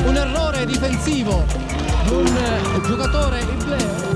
un errore difensivo di un giocatore inglese.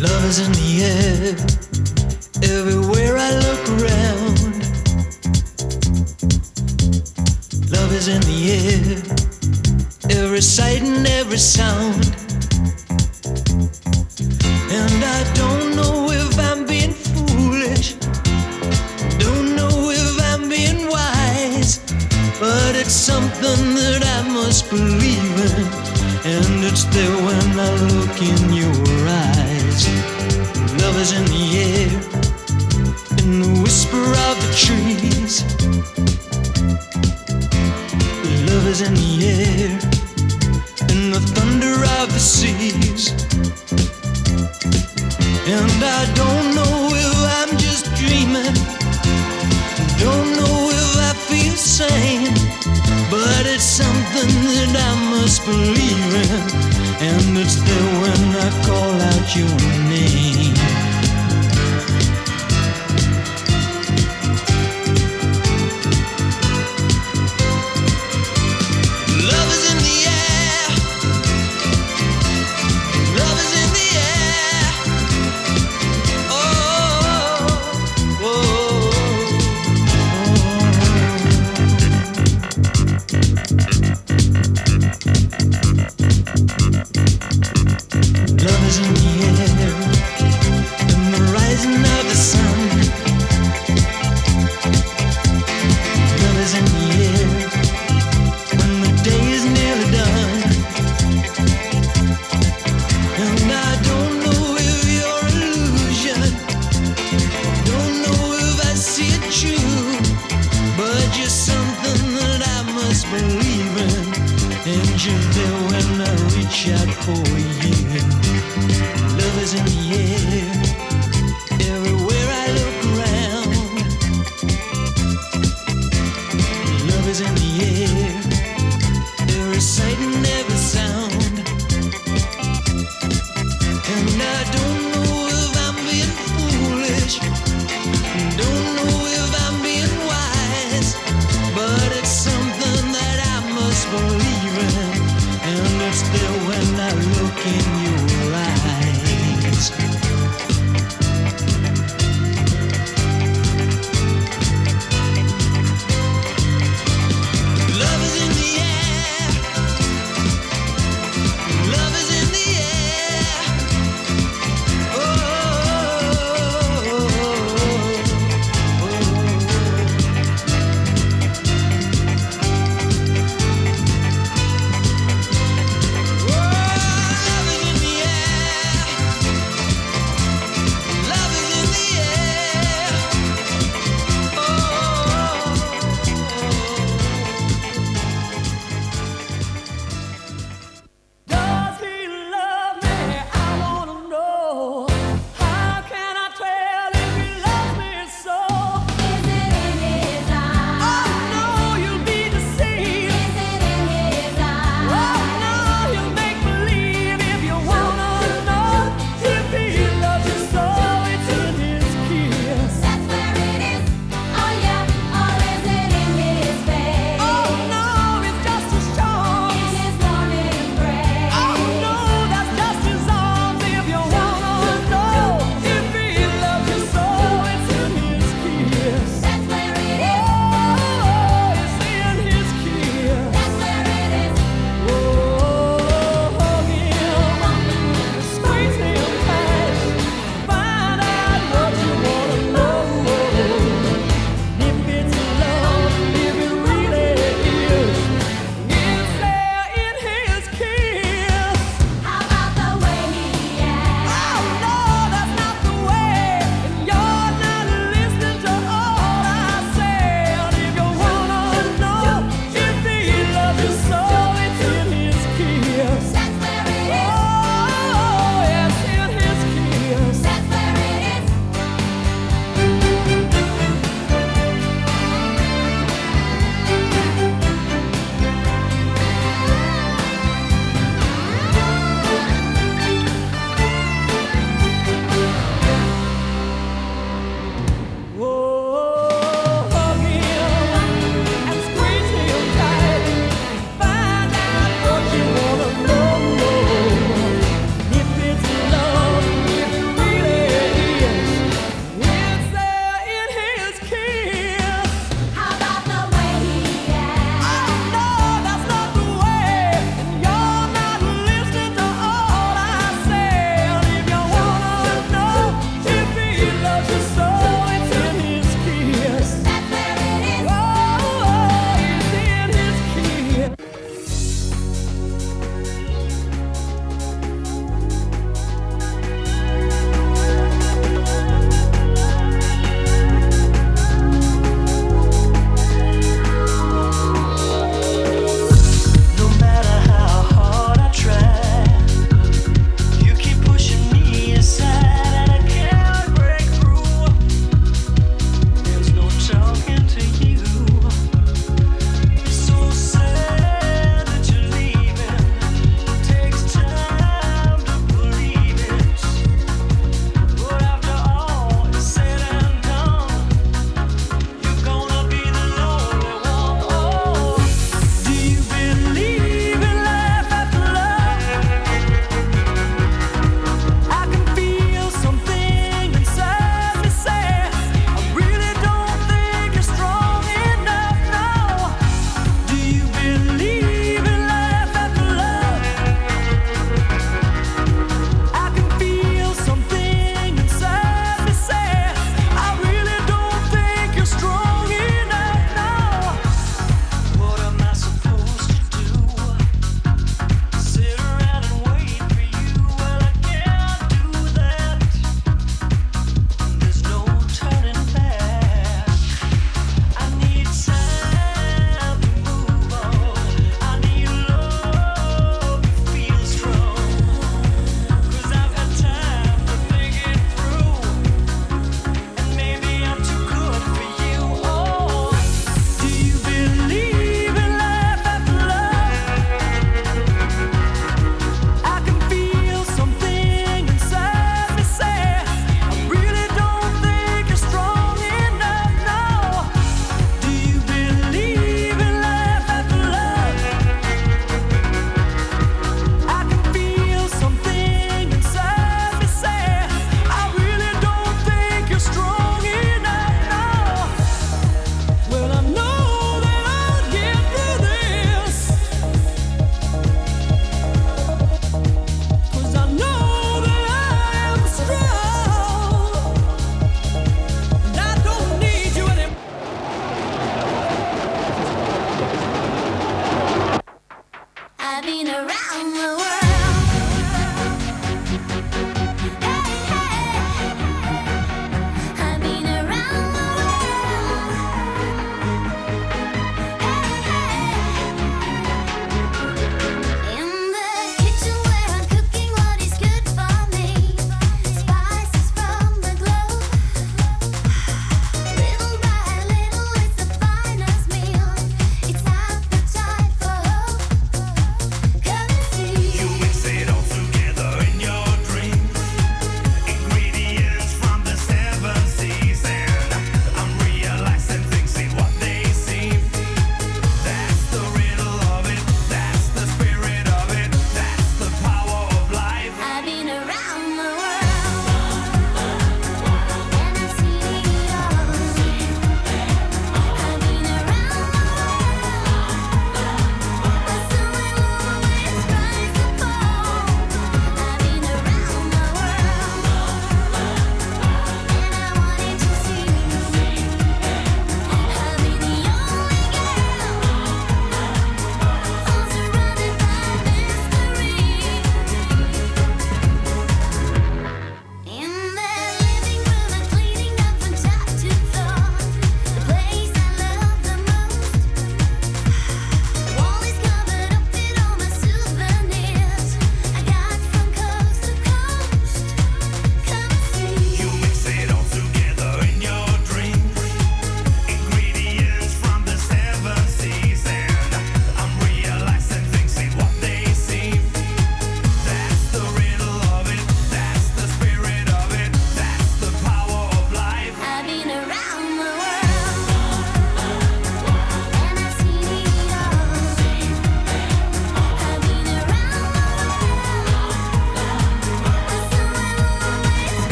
Love is in the air, everywhere I look around. Love is in the air, every sight and every sound. And I don't know if I'm being foolish, don't know if I'm being wise, but it's something that I must believe in, and it's there when I look in your eyes. Love is in the air, in the whisper of the trees. Love is in the air, in the thunder of the seas. And I don't know if I'm just dreaming, don't know if I feel sane, but it's something that I must believe in, and it's there when I call out your name. reach out for you. Love is in the air, everywhere I look around. Love is in the air, every sight and every sound. And I don't know if I'm being foolish, don't know if I'm being wise, but it's something that I must believe in, and it's there when I look in your eyes.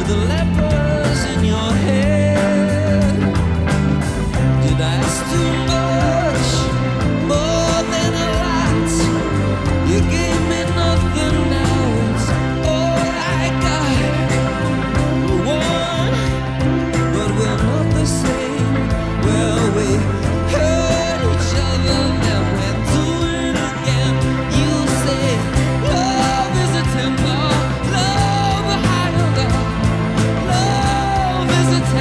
the lepers in your head. Did I ask too much? More than a lot. You gave me nothing, now it's all I got. One, but we're not the same. Well, we hurt each other, then we're doing it again. You say love is a temper, love a high on the love is a temper.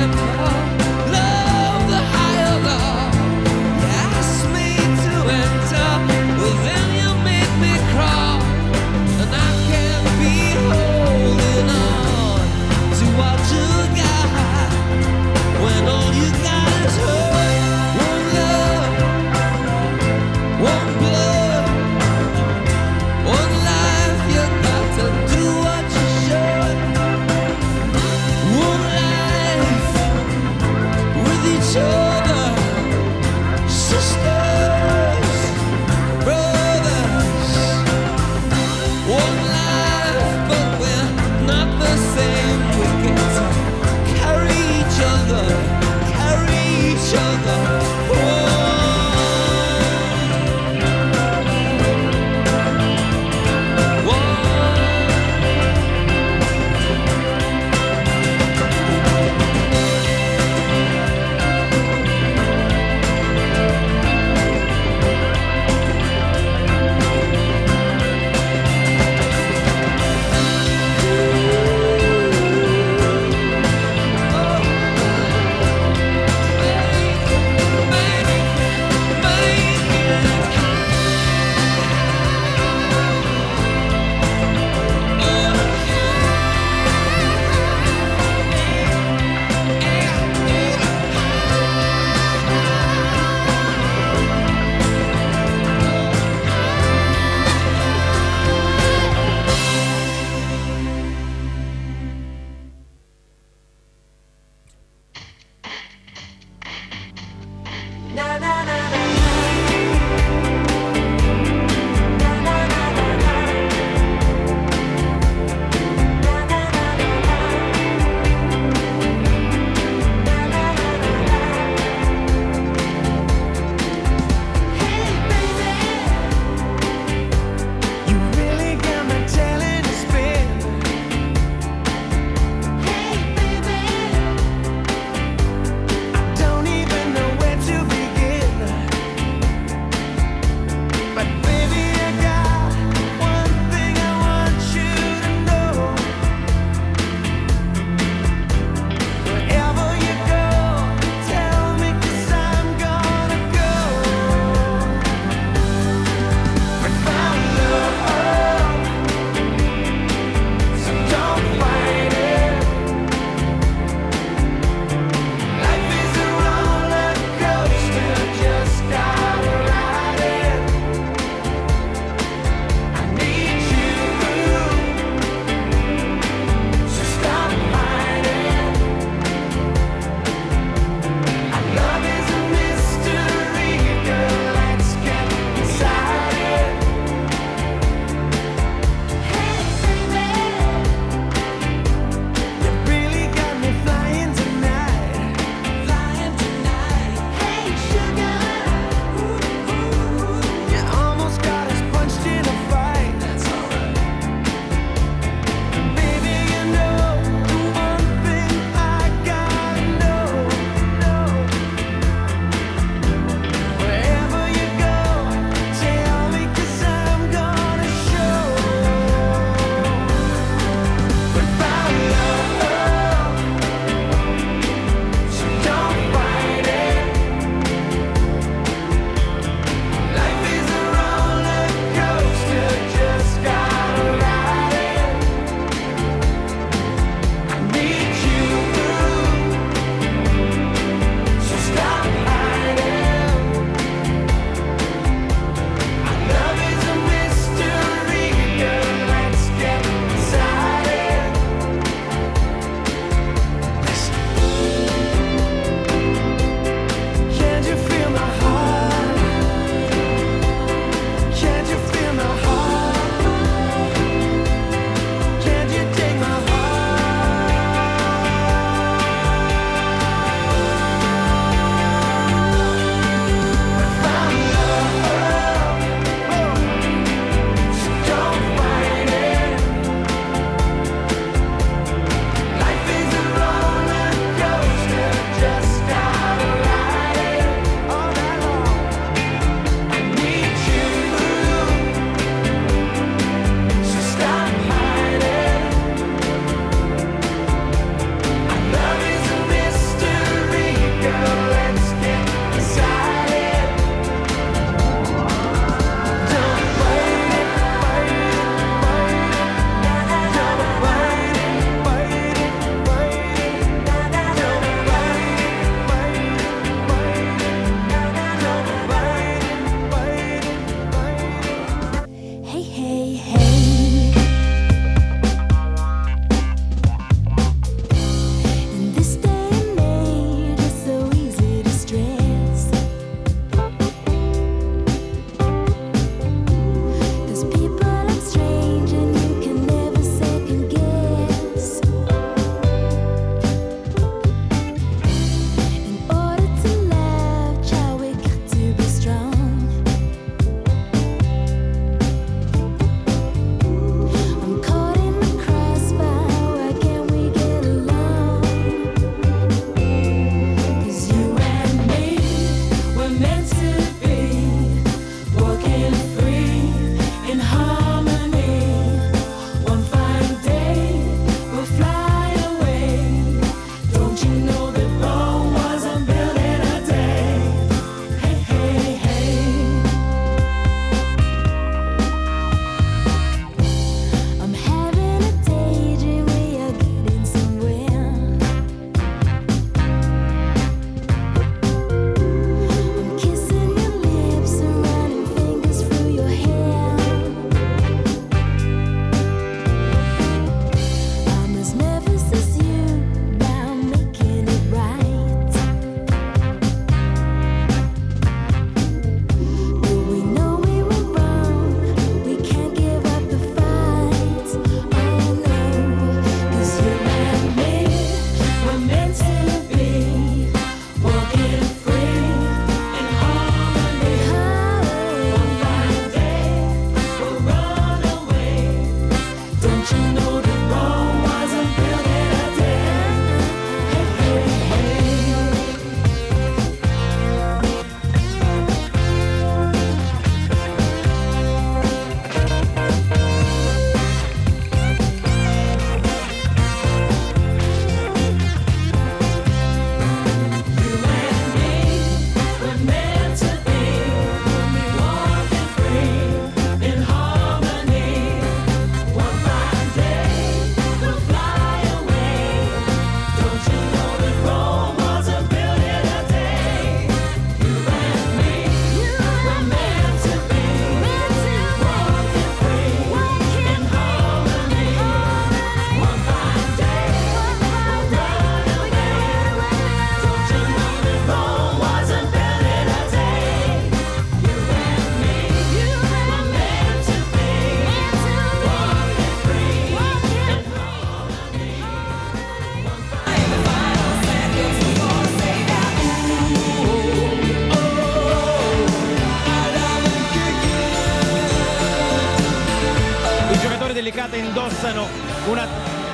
indossano una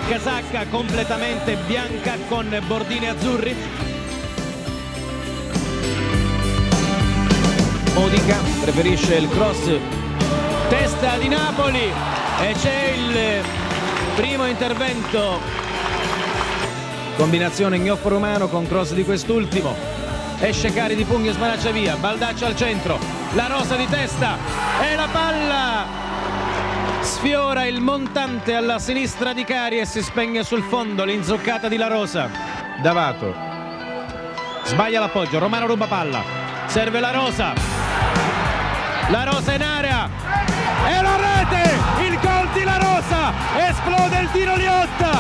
casacca completamente bianca con bordini azzurri. Modica preferisce il cross testa di Napoli e c'è il primo intervento, combinazione Gnoffo Romano con cross di quest'ultimo, esce Cari di pugno e smanaccia via, Baldaccio al centro, La Rosa di testa e la palla sfiora il montante alla sinistra di Cari e si spegne sul fondo, l'inzuccata di La Rosa. D'Avato sbaglia l'appoggio, Romano ruba palla, serve La Rosa in area e la rete, il gol di La Rosa, esplode il tiro Liotta,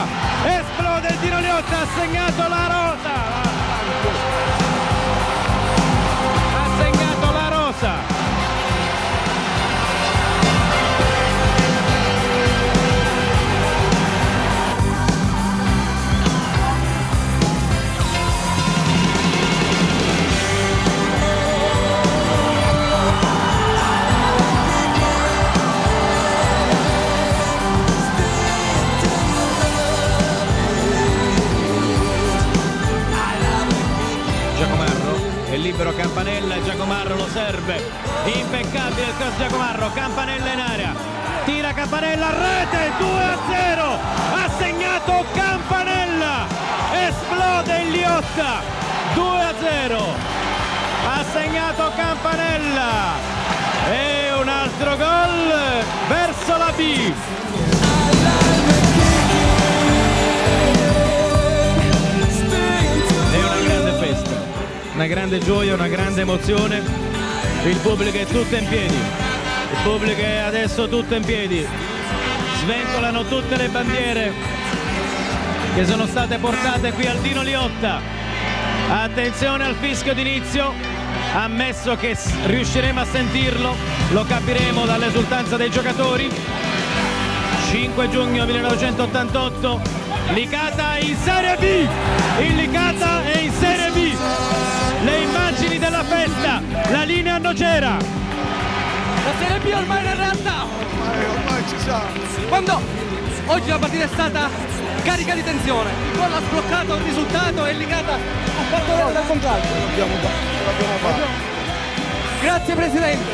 ha segnato La Rosa, libero Campanella e Giacomarro lo serve, impeccabile il cross Giacomarro, Campanella in area, tira Campanella, rete, 2-0, ha segnato Campanella, esplode il Liotta, 2-0, ha segnato Campanella e un altro gol verso la B. Una grande gioia, una grande emozione, il pubblico è tutto in piedi, il pubblico è adesso tutto in piedi, sventolano tutte le bandiere che sono state portate qui al Dino Liotta. Attenzione al fischio d'inizio, ammesso che riusciremo a sentirlo, lo capiremo dall'esultanza dei giocatori. 5 giugno 1988, Licata in Serie B, il Licata è in Serie B. Le immagini della festa, la linea Nocera. La Serie B ormai è in realtà. Ormai ci siamo. Quando oggi la partita è stata carica di tensione, il gol ha sbloccato il risultato e Licata ha fatto vedere dal contrario. L'abbiamo fatto. Grazie Presidente.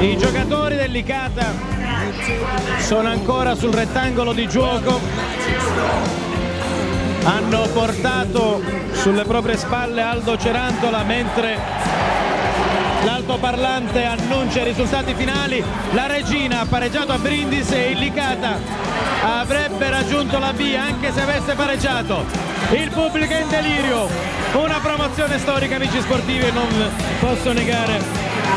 I giocatori del Licata sono ancora sul rettangolo di gioco. Hanno portato sulle proprie spalle Aldo Cerantola mentre l'altoparlante annuncia i risultati finali. La Regina ha pareggiato a Brindisi e il Licata avrebbe raggiunto la B anche se avesse pareggiato. Il pubblico è in delirio, una promozione storica, amici sportivi, e non posso negare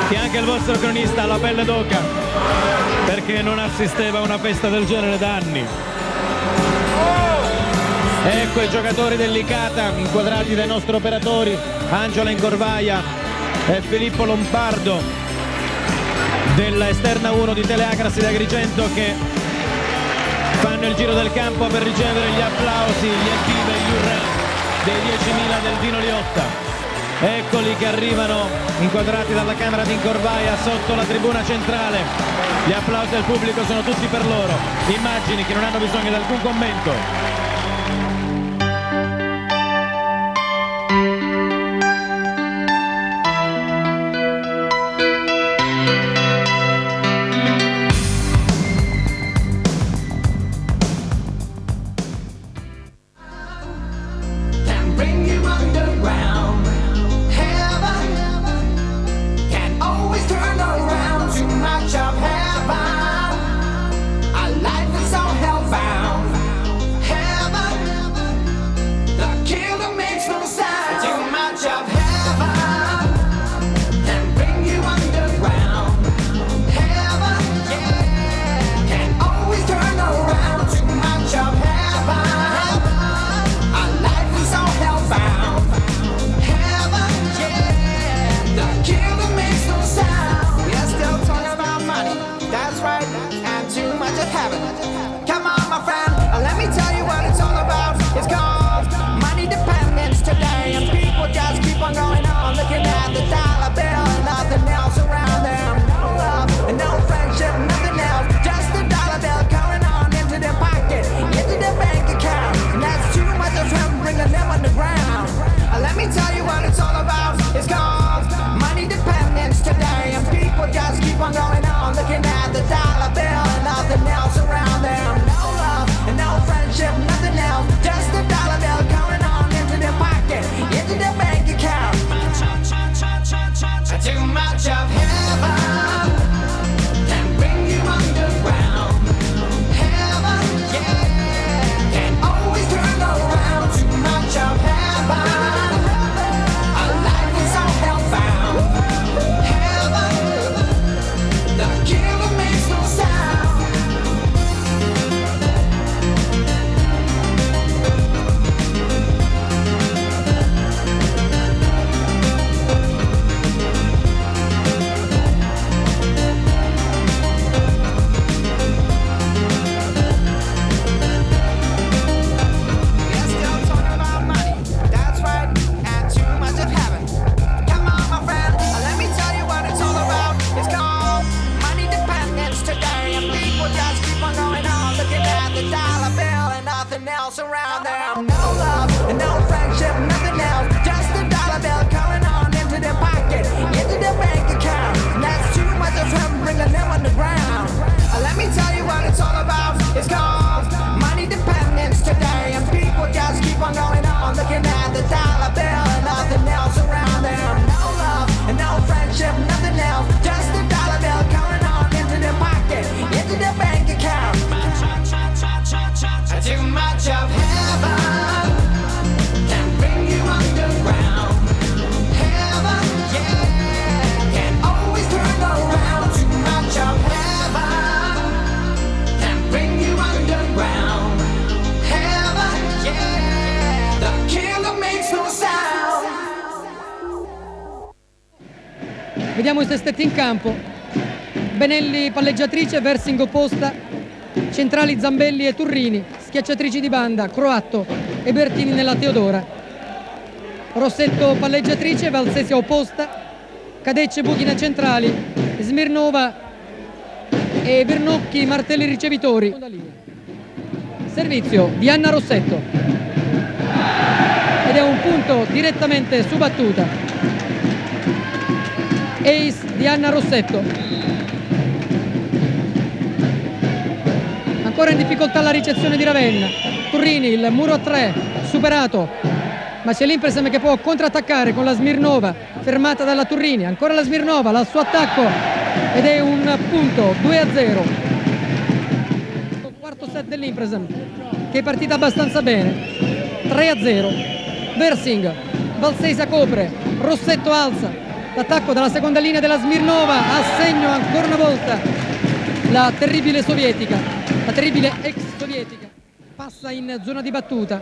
che anche il vostro cronista ha la pelle d'oca perché non assisteva a una festa del genere da anni. Ecco i giocatori del Licata inquadrati dai nostri operatori Angela Incorvaia e Filippo Lombardo della Esterna 1 di Teleacrasi di Agrigento che fanno il giro del campo per ricevere gli applausi, gli evviva e gli urrà dei 10.000 del Dino Liotta. Eccoli che arrivano inquadrati dalla camera di Incorvaia sotto la tribuna centrale. Gli applausi del pubblico sono tutti per loro, immagini che non hanno bisogno di alcun commento. Our life is so hellbound. Heaven nothing else around them. No love and no friendship, nothing else. Just a dollar bill coming on into their pocket, into their bank account. That's too much of him bringing them on the ground. Let me tell you what it's all about. It's called money dependence today, and people just keep on going on looking at the dollar bill and nothing else around them. No love and no friendship, nothing else. Just a dollar bill coming on into their pocket, into their bank account. Too much of heaven can bring you underground. Heaven, yeah, can always turn around. Too much of heaven can bring you underground. Heaven, yeah, the killer makes no sound. Vediamo i sestetti in campo. Benelli palleggiatrice, Versing opposta, centrali Zambelli e Turrini, schiacciatrici di banda Croatto e Bertini nella Teodora. Rossetto palleggiatrice, Valsesia opposta, Cadecce Buchina centrali, Smirnova e Vernocchi martelli ricevitori. Servizio di Anna Rossetto ed è un punto direttamente su battuta. Ace di Anna Rossetto. Ancora in difficoltà la ricezione di Ravenna. Turrini, il muro a 3, superato, ma c'è l'Impressem che può contrattaccare con la Smirnova, fermata dalla Turrini. Ancora la Smirnova, al suo attacco, ed è un punto, 2-0. Quarto set dell'Impressem, che è partita abbastanza bene, 3-0. Versing, Valsesia copre, Rossetto alza, l'attacco dalla seconda linea della Smirnova, a segno ancora una volta la terribile sovietica, la terribile ex sovietica. Passa in zona di battuta,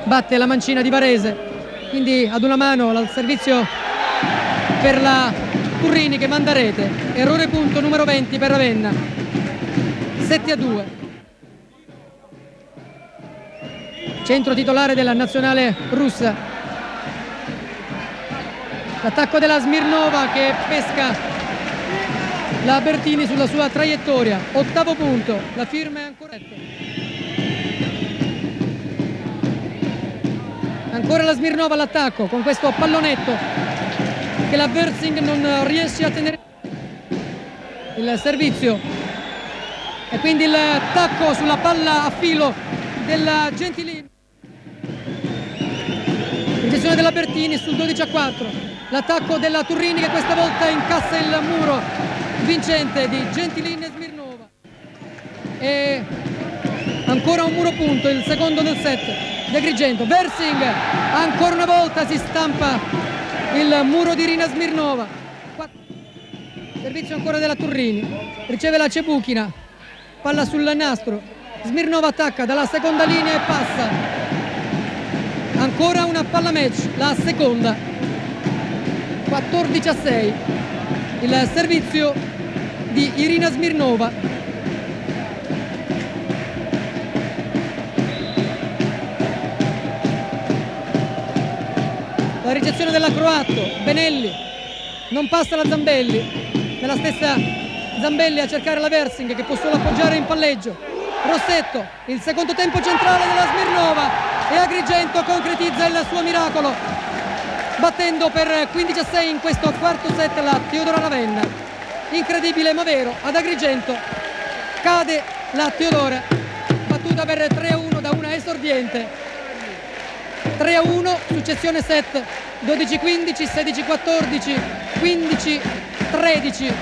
batte la mancina di Varese, quindi ad una mano al servizio per la Turrini che manda rete. Errore punto numero 20 per Ravenna, 7-2. Centro titolare della nazionale russa. L'attacco della Smirnova che pesca la Bertini sulla sua traiettoria. Ottavo punto, la firma è ancora. Ancora la Smirnova all'attacco con questo pallonetto che la Versing non riesce a tenere. Il servizio e quindi il tacco sulla palla a filo della Gentilini. Ricezione della Bertini sul 12-4. L'attacco della Turrini che questa volta incassa il muro vincente di Gentilini e Smirnova. E ancora un muro punto, il secondo del set di Agrigento. Versing ancora una volta si stampa il muro di Irina Smirnova. Servizio ancora della Turrini, riceve la Cebuchina, palla sul nastro, Smirnova attacca dalla seconda linea e passa. Ancora una palla match, la seconda, 14-6, il servizio di Irina Smirnova. La ricezione della Croatto, Benelli, non passa la Zambelli, nella stessa Zambelli a cercare la Versing che può solo appoggiare in palleggio. Rossetto, il secondo tempo centrale della Smirnova e Agrigento concretizza il suo miracolo, battendo per 15-6 in questo quarto set la Teodora Ravenna. Incredibile ma vero, ad Agrigento cade la Teodora, battuta per 3-1 da una esordiente. 3-1, successione set 12-15, 16-14, 15-13,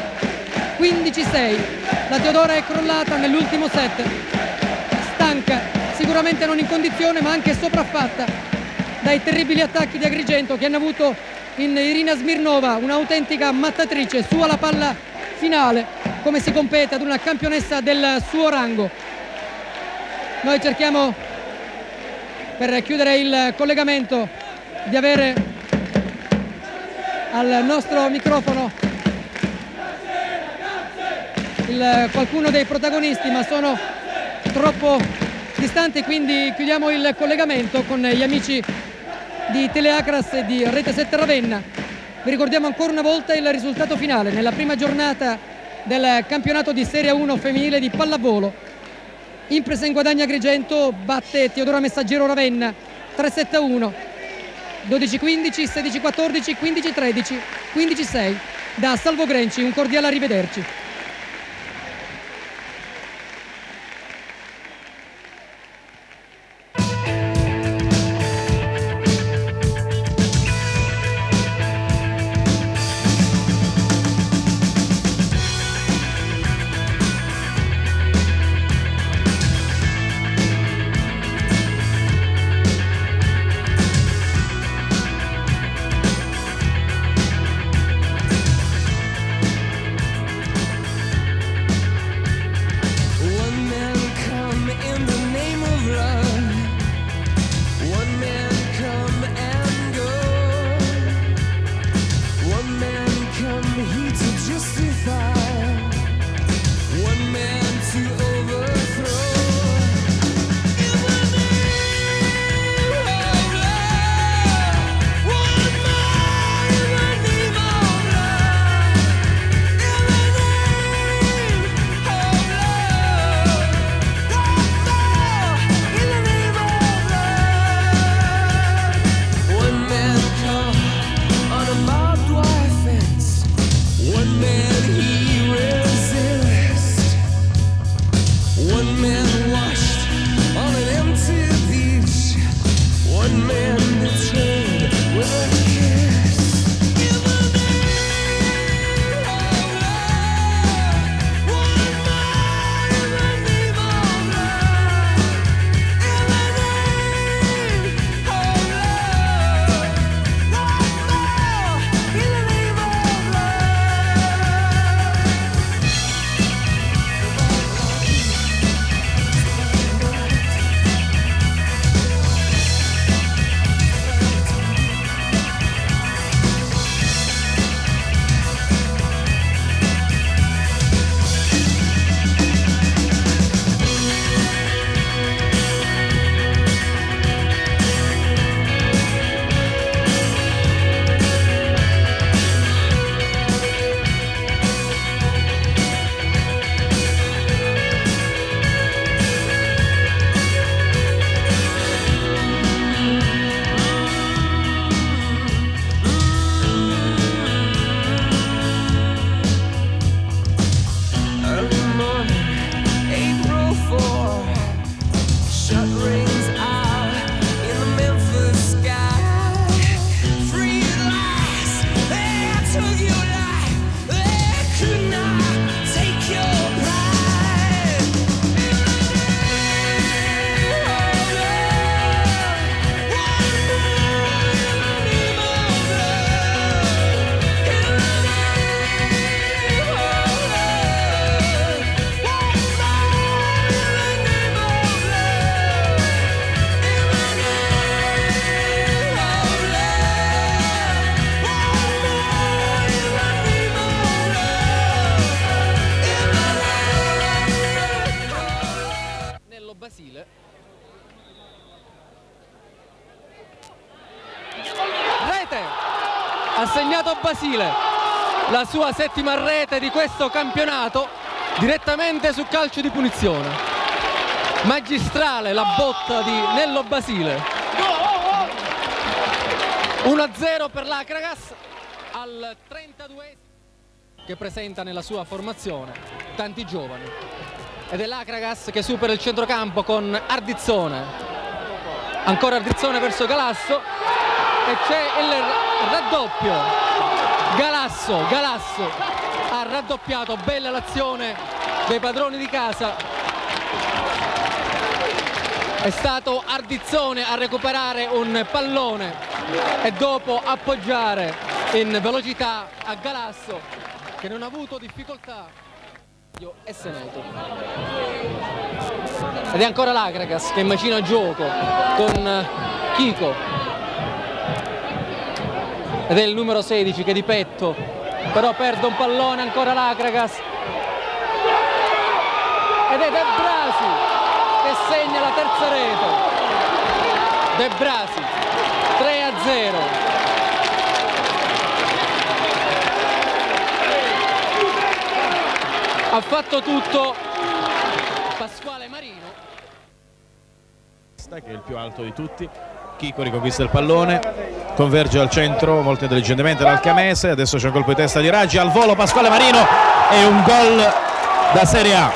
15-6. La Teodora è crollata nell'ultimo set, stanca, sicuramente non in condizione ma anche sopraffatta dai terribili attacchi di Agrigento, che hanno avuto in Irina Smirnova un'autentica mattatrice su alla palla finale, come si compete ad una campionessa del suo rango. Noi cerchiamo, per chiudere il collegamento, di avere al nostro microfono qualcuno dei protagonisti, ma sono troppo distanti, quindi chiudiamo il collegamento con gli amici di Teleacras e di Rete 7 Ravenna. Vi ricordiamo ancora una volta il risultato finale nella prima giornata del campionato di Serie 1 femminile di pallavolo. Impresen guadagna Agrigento, batte Teodora Messaggero Ravenna 3-7-1, 12-15, 16-14, 15-13, 15-6. Da Salvo Grenci un cordiale arrivederci. Basile. Rete! Ha segnato Basile la sua settima rete di questo campionato direttamente su calcio di punizione. Magistrale la botta di Nello Basile. 1-0 per l'Acragas al 32esimo, che presenta nella sua formazione tanti giovani. Ed è l'Acragas che supera il centrocampo con Ardizzone. Ancora Ardizzone verso Galasso e c'è il raddoppio. Galasso ha raddoppiato, bella l'azione dei padroni di casa. È stato Ardizzone a recuperare un pallone e dopo appoggiare in velocità a Galasso, che non ha avuto difficoltà e Seneto. Ed è ancora l'Acragas che macina gioco con Chico, ed è il numero 16 che di petto però perde un pallone. Ancora l'Acragas ed è De Brasi che segna la terza rete. De Brasi 3-0. Ha fatto tutto Pasquale Marino. che è il più alto di tutti. Chico riconquista il pallone, converge al centro molto intelligentemente dal Camese, adesso c'è un colpo di testa di Raggi, al volo Pasquale Marino e un gol da Serie A.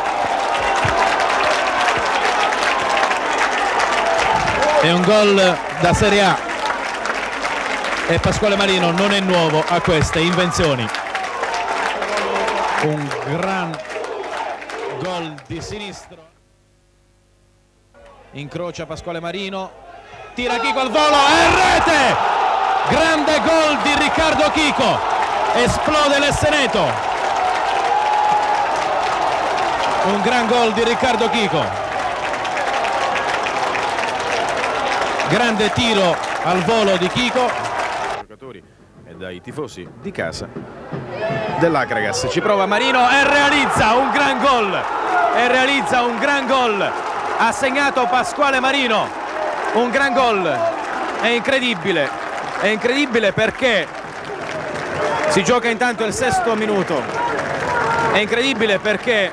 È un gol da Serie A e Pasquale Marino non è nuovo a queste invenzioni. Un gran gol di sinistro. Incrocia Pasquale Marino, tira Chico al volo e rete! Grande gol di Riccardo Chico, esplode l'Esseneto. Un gran gol di Riccardo Chico. Grande tiro al volo di Chico. Giocatori e dai tifosi di casa dell'Acragas. Ci prova Marino e realizza un gran gol. Ha segnato Pasquale Marino. Un gran gol. È incredibile perché si gioca intanto il 6° minuto. È incredibile perché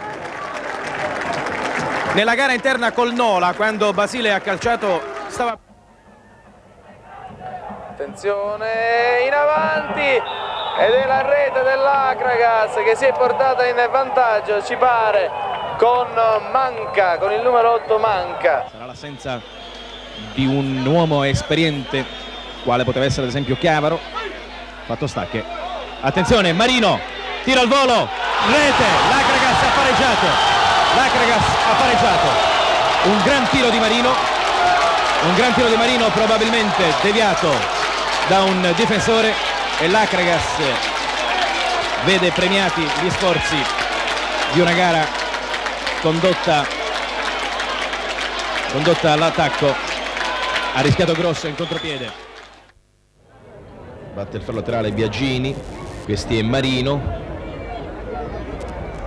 nella gara interna col Nola, quando Basile ha calciato, stava... Attenzione, in avanti, ed è la rete dell'Acragas che si è portata in vantaggio, ci pare, con Manca, con il numero 8 Manca. Sarà l'assenza di un uomo esperiente, quale poteva essere ad esempio Chiavaro. Fatto sta che, attenzione, Marino, tiro al volo, rete, l'Acragas ha pareggiato. Un gran tiro di Marino, probabilmente deviato da un difensore, e l'Acragas vede premiati gli sforzi di una gara condotta all'attacco. Ha rischiato grosso in contropiede. Batte il fallo laterale Biagini, questi è Marino,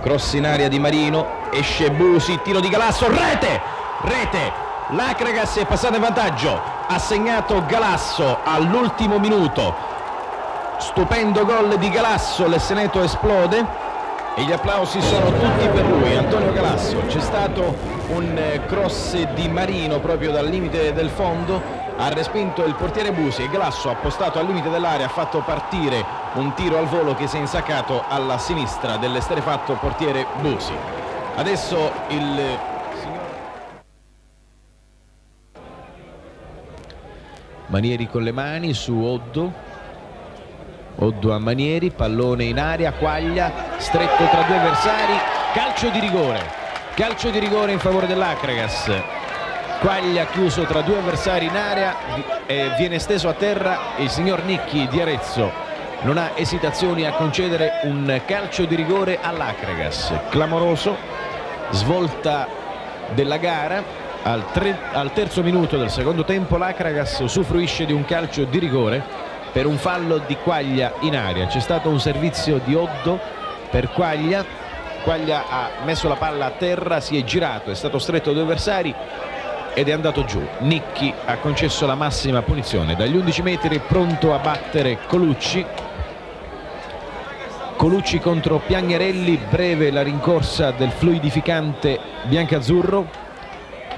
cross in aria di Marino, esce Busi, tiro di Galasso, rete. L'Acragas è passato in vantaggio, ha segnato Galasso all'ultimo minuto. Stupendo gol di Galasso, l'Esseneto esplode e gli applausi sono tutti per lui, Antonio Galasso. C'è stato un cross di Marino proprio dal limite del fondo, ha respinto il portiere Busi e Galasso, appostato al limite dell'area, ha fatto partire un tiro al volo che si è insaccato alla sinistra dell'esterefatto portiere Busi. Adesso il Manieri con le mani su Oddo a Manieri, pallone in aria, Quaglia stretto tra due avversari, calcio di rigore in favore dell'Acragas. Quaglia chiuso tra due avversari in area e viene steso a terra. Il signor Nicchi di Arezzo non ha esitazioni a concedere un calcio di rigore all'Acragas. Clamoroso, svolta della gara. Al 3° minuto del secondo tempo l'Acragas usufruisce di un calcio di rigore per un fallo di Quaglia in aria. C'è stato un servizio di Oddo per Quaglia ha messo la palla a terra, si è girato, è stato stretto da due avversari ed è andato giù. Nicchi ha concesso la massima punizione dagli 11 metri, pronto a battere Colucci contro Piagnerelli. Breve la rincorsa del fluidificante biancazzurro.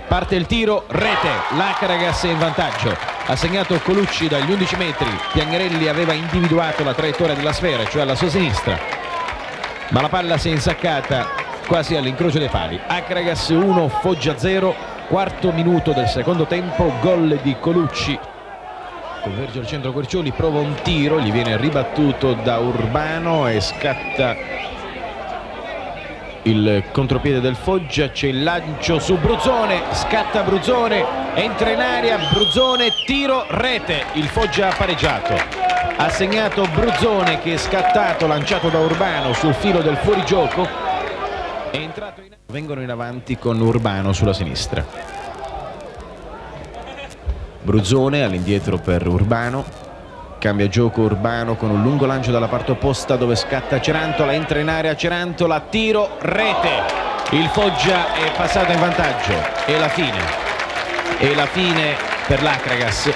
Parte il tiro, rete, l'Acragas è in vantaggio. Ha segnato Colucci dagli 11 metri. Piagnerelli aveva individuato la traiettoria della sfera, cioè alla sua sinistra, ma la palla si è insaccata quasi all'incrocio dei pali. Acragas 1, Foggia 0, 4° minuto del secondo tempo, gol di Colucci. Converge al centro Quercioli, prova un tiro, gli viene ribattuto da Urbano e scatta il contropiede del Foggia. C'è il lancio su Bruzzone, scatta Bruzzone, entra in aria Bruzzone, tiro, rete. Il Foggia ha pareggiato, ha segnato Bruzzone che è scattato, lanciato da Urbano sul filo del fuorigioco, è entrato in... Vengono in avanti con Urbano sulla sinistra. Bruzzone all'indietro per Urbano, cambia gioco Urbano con un lungo lancio dalla parte opposta dove scatta Cerantola, entra in area Cerantola, tiro, rete. Il Foggia è passato in vantaggio. È la fine per l'Acragas.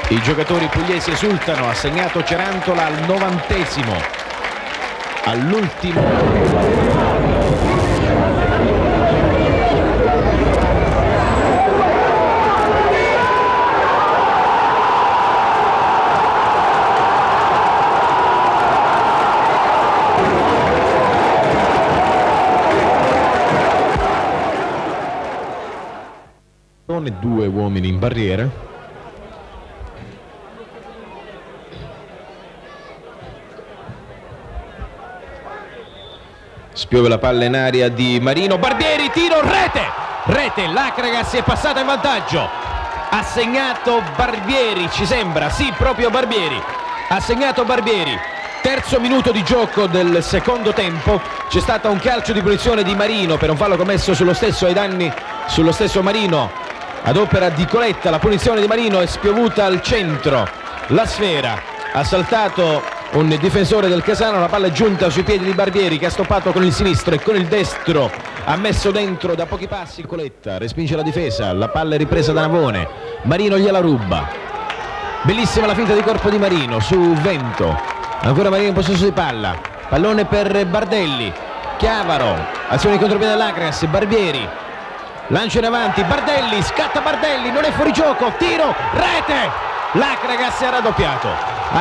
I giocatori pugliesi esultano, ha segnato Cerantola al 90°, all'ultimo. Due uomini in barriera. Spiove la palla in aria di Marino, Barbieri, tiro, rete, l'Acragas è passata in vantaggio, ha segnato Barbieri, ci sembra, sì, proprio Barbieri, ha segnato Barbieri. Terzo minuto di gioco del secondo tempo, c'è stato un calcio di punizione di Marino per un fallo commesso sullo stesso, ai danni sullo stesso Marino. Ad opera di Coletta la punizione di Marino è spiovuta al centro, la sfera ha saltato un difensore del Casano, la palla è giunta sui piedi di Barbieri che ha stoppato con il sinistro e con il destro ha messo dentro da pochi passi. Coletta respinge la difesa, la palla è ripresa da Navone, Marino gliela ruba, bellissima la finta di corpo di Marino su Vento, ancora Marino in possesso di palla, pallone per Bardelli, Chiavaro, azione di contropiede dell'Acragas, Barbieri, lancio in avanti, Bardelli, scatta Bardelli, non è fuori gioco, tiro, rete! L'Acragas ha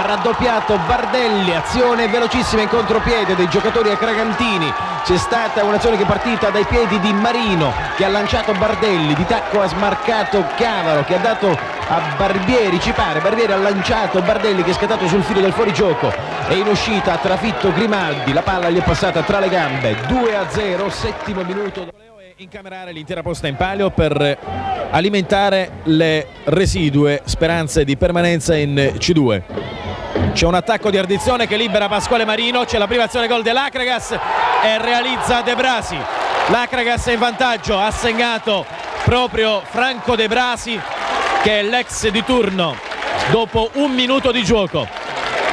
raddoppiato Bardelli, azione velocissima in contropiede dei giocatori acragantini, c'è stata un'azione che è partita dai piedi di Marino che ha lanciato Bardelli, di tacco ha smarcato Chiavaro che ha dato a Barbieri, ci pare, Barbieri ha lanciato Bardelli che è scattato sul filo del fuorigioco e in uscita ha trafitto Grimaldi, la palla gli è passata tra le gambe, 2-0, settimo minuto. Incamerare l'intera posta in palio per alimentare le residue speranze di permanenza in C2. C'è un attacco di Ardizione che libera Pasquale Marino, c'è la prima azione gol dell'Acragas e realizza De Brasi. L'Acragas è in vantaggio, ha segnato proprio Franco De Brasi che è l'ex di turno dopo un minuto di gioco.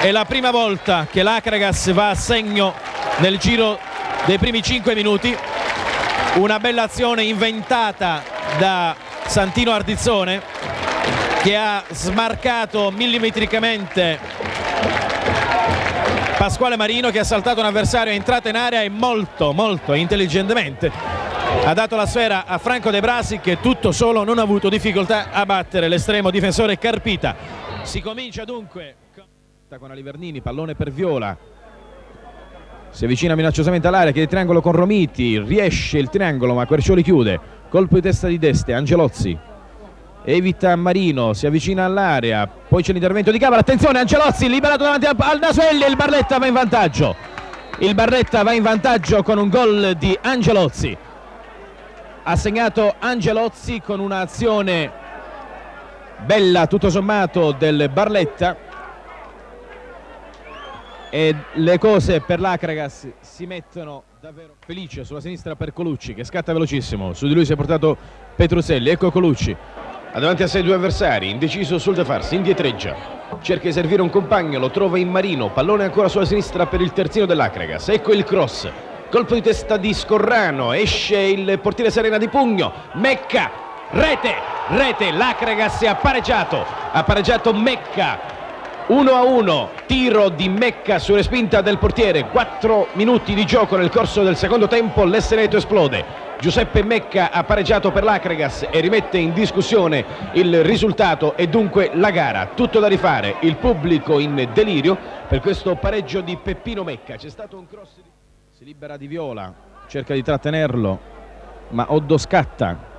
È la prima volta che l'Acragas va a segno nel giro dei primi 5 minuti. Una bella azione inventata da Santino Ardizzone che ha smarcato millimetricamente Pasquale Marino che ha saltato un avversario, è entrato in area e molto intelligentemente ha dato la sfera a Franco De Brasi che tutto solo non ha avuto difficoltà a battere l'estremo difensore Carpita. Si comincia dunque con Alivernini, pallone per Viola. Si avvicina minacciosamente all'area, chiede triangolo con Romiti, riesce il triangolo ma Quercioli chiude, colpo di testa di Deste, Angelozzi evita Marino, si avvicina all'area, poi c'è l'intervento di Cavara, attenzione Angelozzi liberato davanti al Nasuelli, il Barletta va in vantaggio con un gol di Angelozzi, ha segnato Angelozzi con un'azione bella tutto sommato del Barletta. E le cose per l'Acragas si mettono davvero felice sulla sinistra per Colucci che scatta velocissimo, su di lui si è portato Petruselli, ecco Colucci ha davanti a sé due avversari, indeciso sul da farsi, indietreggia, cerca di servire un compagno, lo trova in Marino, pallone ancora sulla sinistra per il terzino dell'Acragas, ecco il cross, colpo di testa di Scorrano, esce il portiere Serena di pugno, Mecca, rete, l'Acragas ha pareggiato Mecca, 1-1, tiro di Mecca su respinta del portiere, 4 minuti di gioco nel corso del secondo tempo, l'Esseneto esplode, Giuseppe Mecca ha pareggiato per l'Acragas e rimette in discussione il risultato e dunque la gara, tutto da rifare, il pubblico in delirio per questo pareggio di Peppino Mecca, c'è stato un cross, si libera di Viola, cerca di trattenerlo ma Oddo scatta.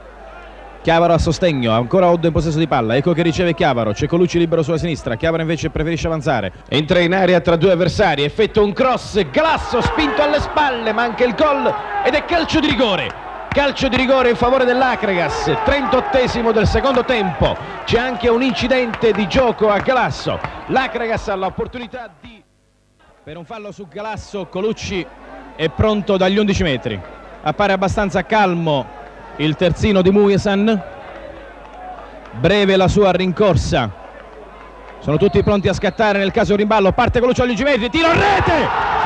Chiavaro a sostegno, ancora Oddo in possesso di palla, ecco che riceve Chiavaro, c'è Colucci libero sulla sinistra, Chiavaro invece preferisce avanzare, entra in area tra due avversari, effettua un cross, Galasso spinto alle spalle, manca il gol ed è calcio di rigore in favore dell'Acragas, 38esimo del secondo tempo, c'è anche un incidente di gioco a Galasso, l'Acragas ha l'opportunità per un fallo su Galasso, Colucci è pronto dagli 11 metri, appare abbastanza calmo il terzino di Muyesan, breve la sua rincorsa, sono tutti pronti a scattare nel caso rimballo, parte Colucci agli 11 metri, tiro a rete,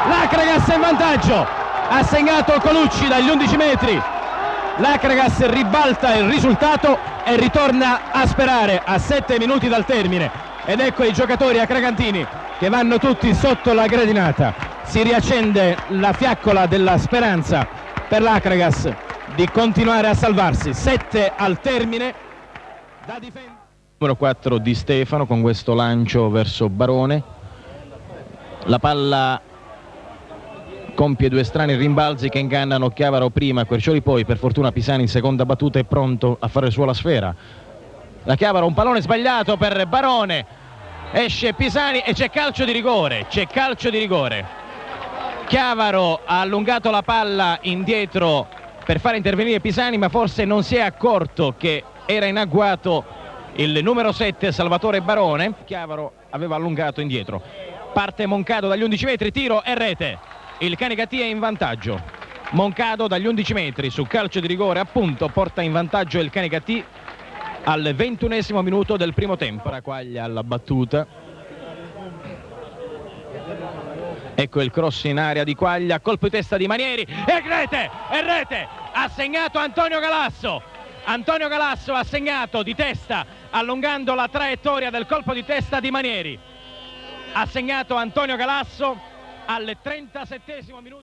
l'Acragas è in vantaggio, ha segnato Colucci dagli 11 metri, l'Acragas ribalta il risultato e ritorna a sperare a 7 minuti dal termine ed ecco i giocatori acragantini che vanno tutti sotto la gradinata, si riaccende la fiaccola della speranza per l'Acragas di continuare a salvarsi, 7 al termine da difendere. Numero 4 di Stefano con questo lancio verso Barone, la palla compie due strani rimbalzi che ingannano Chiavaro prima, Quercioli poi. Per fortuna Pisani in seconda battuta è pronto a fare sua la sfera. Da Chiavaro un pallone sbagliato per Barone, esce Pisani e c'è calcio di rigore, Chiavaro ha allungato la palla indietro per fare intervenire Pisani, ma forse non si è accorto che era in agguato il numero 7 Salvatore Barone. Chiavaro aveva allungato indietro. Parte Moncado dagli 11 metri, tiro e rete. Il Canicattì è in vantaggio. Moncado dagli 11 metri su calcio di rigore, appunto, porta in vantaggio il Canicattì al 21esimo minuto del primo tempo. Quaglia alla battuta. Ecco il cross in area di Quaglia, colpo di testa di Manieri e rete! Ha segnato Antonio Galasso. Antonio Galasso ha segnato di testa, allungando la traiettoria del colpo di testa di Manieri. Ha segnato Antonio Galasso al 37esimo minuto.